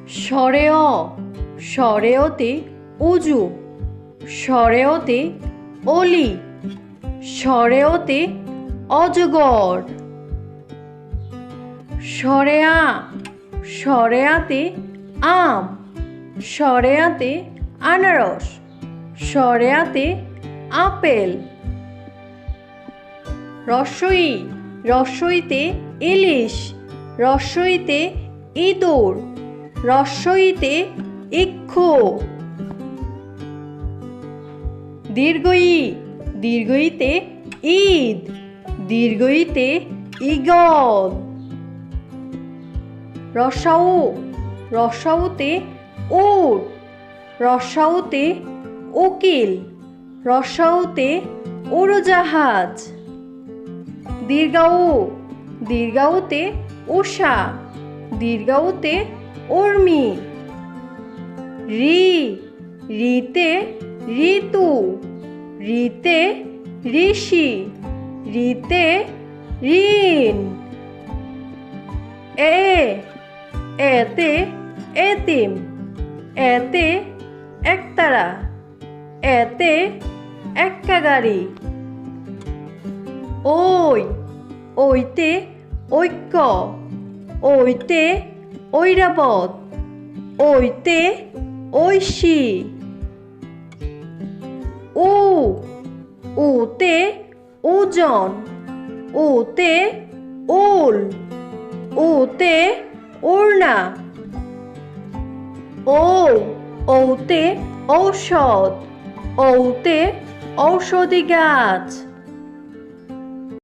স্বরেয় স্বরেয়তে উজু, স্বরেয়তে অলি, স্বরেয়তে অজগর। স্বরেয়া স্বরেয়াতে আম, স্বরেয়াতে আনারস, স্বরেয়াতে আপেল। রস্বই রস্বইতে ইলিশ, রস্বইতে ইঁদুর, রস্বইতে ইক্ষু। দীর্ঘই দীর্ঘইতে ঈদ, দীর্ঘইতে ঈগল। রস্বাউ রস্বাউতে উট, রস্বাউতে উকিল, রস্বাউতে উড়োজাহাজ। দীর্ঘাউ দীর্ঘাউতে উষা, দীর্ঘাউতে উর্মি। রি রিতে ঋতু, রিতে ঋষি, রিতে ঋণ। এতে এতিম, এতে একতারা, এতে এক্কা গাড়ি। ওই ওইতে ঐক্য, ওইতে ঐরাবত, ওইতে ঐশী। উতে ওজন, ওতে উল, ওতে ওড়না। ঔতে ঔষধ, ঔতে ঔষধি গাছ।